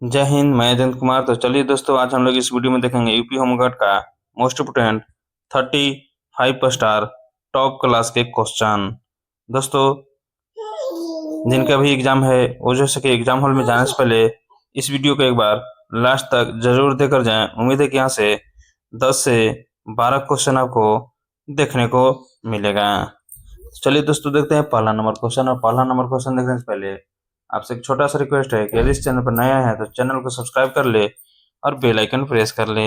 जय हिंद। मैं अजंत कुमार। तो चलिए दोस्तों, आज हम लोग इस वीडियो में देखेंगे यूपी होमगार्ड का most important 35 star top class के क्वेश्चन। दोस्तों, जिनका भी एग्जाम है वो जो सके एग्जाम हॉल में जाने से पहले इस वीडियो को एक बार लास्ट तक जरूर देकर जाएं। उम्मीद है कि यहाँ से 10 से 12 क्वेश्चन आपको देखने को मिलेगा। चलिए दोस्तों, देखते हैं पहला नंबर क्वेश्चन। और पहला नंबर क्वेश्चन देखने से पहले आपसे एक छोटा सा रिक्वेस्ट है कि यदि इस चैनल पर नया है तो चैनल को सब्सक्राइब कर ले और बेल आइकन प्रेस कर ले।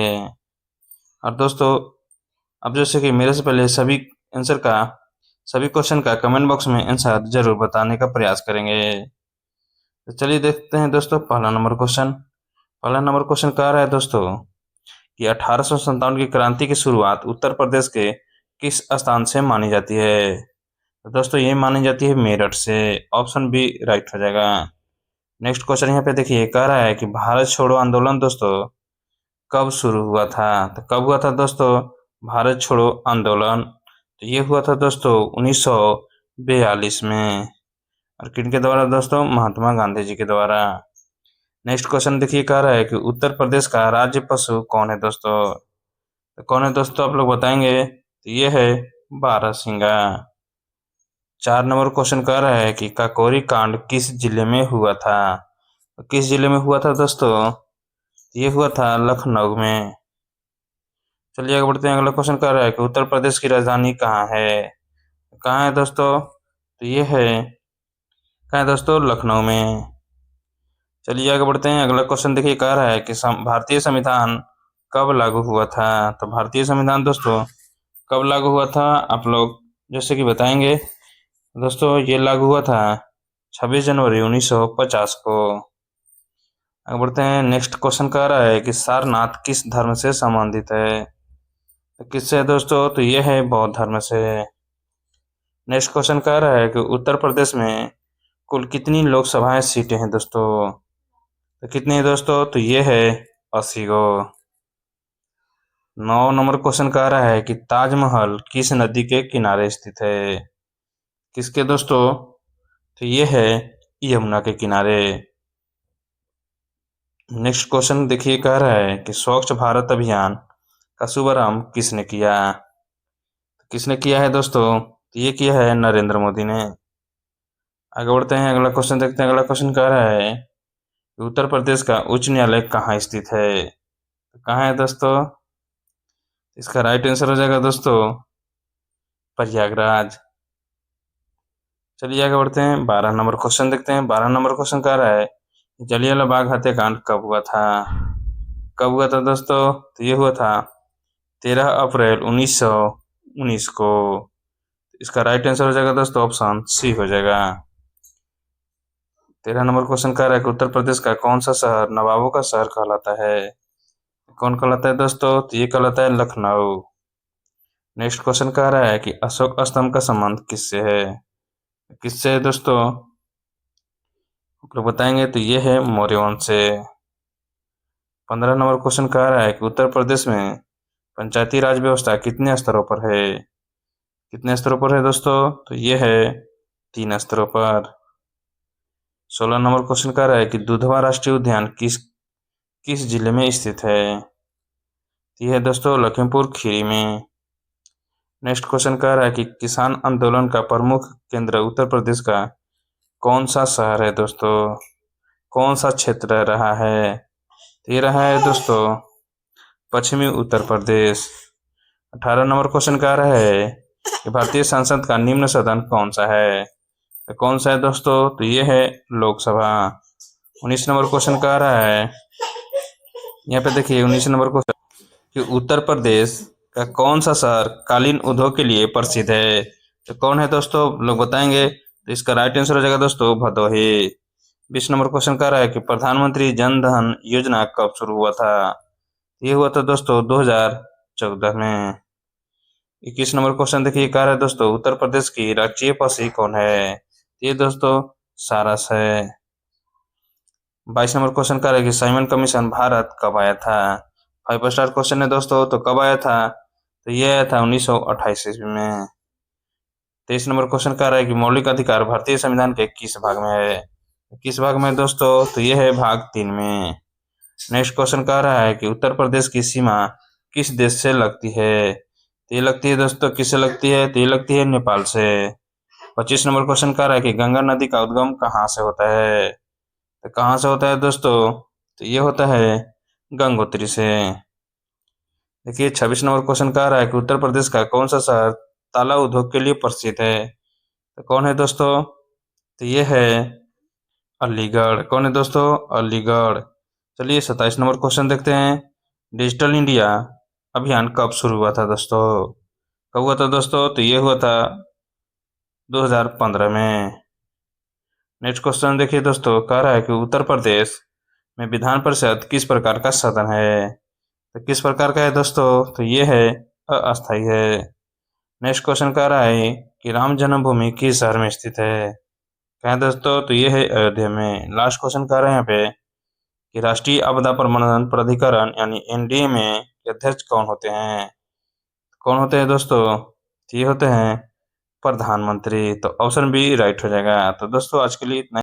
और दोस्तों, अब जैसे कि मेरे से पहले सभी क्वेश्चन का कमेंट बॉक्स में आंसर जरूर बताने का प्रयास करेंगे। तो चलिए देखते हैं दोस्तों पहला नंबर क्वेश्चन। पहला नंबर क्वेश्चन कह रहा है दोस्तों कि 1857 की क्रांति की शुरुआत उत्तर प्रदेश के किस स्थान से मानी जाती है। तो दोस्तों, ये मानी जाती है मेरठ से। ऑप्शन बी राइट हो जाएगा। नेक्स्ट क्वेश्चन यहाँ पे देखिए, कह रहा है कि भारत छोड़ो आंदोलन दोस्तों कब शुरू हुआ था। तो कब हुआ था दोस्तों भारत छोड़ो आंदोलन? तो ये हुआ था दोस्तों 1942 में। और किनके द्वारा दोस्तों? महात्मा गांधी जी के द्वारा। नेक्स्ट क्वेश्चन देखिए, कह रहा है कि उत्तर प्रदेश का राज्य पशु कौन है दोस्तों। तो कौन है दोस्तों, आप लोग बताएंगे। तो ये है बारहसिंगा। 4 नंबर क्वेश्चन कह रहा है कि काकोरी कांड किस जिले में हुआ था। तो किस जिले में हुआ था दोस्तों? ये हुआ था लखनऊ में। चलिए आगे बढ़ते हैं। अगला क्वेश्चन कह रहा है कि उत्तर प्रदेश की राजधानी कहाँ है। कहाँ है दोस्तों? तो ये है, कहाँ है दोस्तों? लखनऊ में। चलिए आगे बढ़ते हैं। अगला क्वेश्चन देखिए, कह रहा है कि भारतीय संविधान कब लागू हुआ था। तो भारतीय संविधान दोस्तों कब लागू हुआ था, आप लोग जैसे कि बताएंगे। दोस्तों, ये लागू हुआ था 26 जनवरी 1950 को। आगे बढ़ते हैं। नेक्स्ट क्वेश्चन कह रहा है कि सारनाथ किस धर्म से संबंधित है। तो किससे है दोस्तों? तो ये है बौद्ध धर्म से। नेक्स्ट क्वेश्चन कह रहा है कि उत्तर प्रदेश में कुल कितनी लोकसभा सीटें हैं दोस्तों। तो कितनी है दोस्तों? तो ये है 80 गो। 9 नंबर क्वेश्चन कह रहा है कि ताजमहल किस नदी के किनारे स्थित है। किसके दोस्तों? तो ये है यमुना के किनारे। नेक्स्ट क्वेश्चन देखिए, कह रहा है कि स्वच्छ भारत अभियान का शुभारंभ किसने किया। किसने किया है दोस्तों? तो ये किया है नरेंद्र मोदी ने। आगे बढ़ते हैं। अगला क्वेश्चन देखते हैं। अगला क्वेश्चन कह रहा है कि उत्तर प्रदेश का उच्च न्यायालय कहाँ स्थित है। तो कहाँ है दोस्तों? इसका राइट आंसर हो जाएगा दोस्तों प्रयागराज। चलिए आगे बढ़ते हैं। 12 नंबर क्वेश्चन देखते हैं। 12 नंबर क्वेश्चन कह रहा है जलियांवाला बाग हत्याकांड कब हुआ था। कब हुआ था दोस्तों? तो ये हुआ था 13 अप्रैल 1919 को। इसका राइट आंसर हो जाएगा दोस्तों ऑप्शन सी हो जाएगा। 13 नंबर क्वेश्चन कह रहा है कि उत्तर प्रदेश का कौन सा शहर नवाबों का शहर कहलाता है। कौन कहलाता है दोस्तों? तो ये कहलाता है लखनऊ। नेक्स्ट क्वेश्चन कह रहा है कि अशोक स्तंभ का संबंध किससे है। किससे है दोस्तों, आप लोग बताएंगे। तो ये है मौर्य वंश से। 15 नंबर क्वेश्चन कह रहा है कि उत्तर प्रदेश में पंचायती राज व्यवस्था कितने स्तरों पर है। कितने स्तरों पर है दोस्तों? तो ये है 3 स्तरों पर। 16 नंबर क्वेश्चन कह रहा है कि दुधवा राष्ट्रीय उद्यान किस किस जिले में स्थित है। ये है दोस्तों लखीमपुर खीरी में। नेक्स्ट क्वेश्चन कह रहा है कि किसान आंदोलन का प्रमुख केंद्र उत्तर प्रदेश का कौन सा शहर है दोस्तों। कौन सा क्षेत्र रहा है। तो ये रहा है दोस्तों पश्चिमी उत्तर प्रदेश। 18 नंबर क्वेश्चन कह रहा है कि भारतीय संसद का निम्न सदन कौन सा है। तो कौन सा है दोस्तों? तो ये है लोकसभा। 19 नंबर क्वेश्चन कह रहा है, यहाँ पे देखिए 19 नंबर क्वेश्चन कि उत्तर प्रदेश का कौन सा शहर कालीन उद्योग के लिए प्रसिद्ध है। तो कौन है दोस्तों, लोग बताएंगे। तो इसका राइट आंसर हो जाएगा दोस्तों भदोही। 20 नंबर क्वेश्चन कह रहा है कि प्रधानमंत्री जन धन योजना कब शुरू हुआ था। ये हुआ था दोस्तों 2014 में। 21 नंबर क्वेश्चन देखिए, कह रहा है दोस्तों उत्तर प्रदेश की राष्ट्रीय पक्षी कौन है। ये दोस्तों सारस है। 22 नंबर क्वेश्चन कह रहा है कि साइमन कमीशन भारत कब आया था। 5 स्टार क्वेश्चन है दोस्तों। तो कब आया था? तो ये आया था 1928 ईस्वी में। 23 नंबर क्वेश्चन कह रहा है कि मौलिक अधिकार भारतीय संविधान के किस भाग में है। किस भाग में दोस्तों? तो ये है भाग 3 में। नेक्स्ट क्वेश्चन कह रहा है कि उत्तर प्रदेश की सीमा किस देश से लगती है? तो ये लगती है दोस्तों, किससे लगती है? तो ये लगती है नेपाल से। 25 नंबर क्वेश्चन कह रहा है कि गंगा नदी का उद्गम कहाँ से होता है? तो कहाँ से होता है दोस्तों? तो ये होता है गंगोत्री से। देखिए 26 नंबर क्वेश्चन कह रहा है कि उत्तर प्रदेश का कौन सा शहर ताला उद्योग के लिए प्रसिद्ध है? तो कौन है दोस्तों? तो ये है अलीगढ़। कौन है दोस्तों? अलीगढ़। चलिए 27 नंबर क्वेश्चन देखते हैं। डिजिटल इंडिया अभियान कब शुरू हुआ था दोस्तों? कब हुआ था दोस्तों? तो ये हुआ था 2015 में। नेक्स्ट क्वेश्चन देखिए दोस्तों, कह रहा है कि उत्तर प्रदेश में विधान परिषद किस प्रकार का सदन है? तो किस प्रकार का है दोस्तों? तो ये है अस्थायी है। नेक्स्ट क्वेश्चन कह रहा है कि राम जन्मभूमि किस शहर में स्थित है? क्या है दोस्तों? तो ये है अयोध्या में। लास्ट क्वेश्चन कह रहे हैं यहाँ पे कि राष्ट्रीय आपदा प्रबंधन प्राधिकरण यानी एनडीए में के अध्यक्ष कौन होते हैं? कौन होते हैं दोस्तों? तो ये होते हैं प्रधानमंत्री। तो ऑप्शन बी राइट हो जाएगा। तो दोस्तों आज के लिए इतना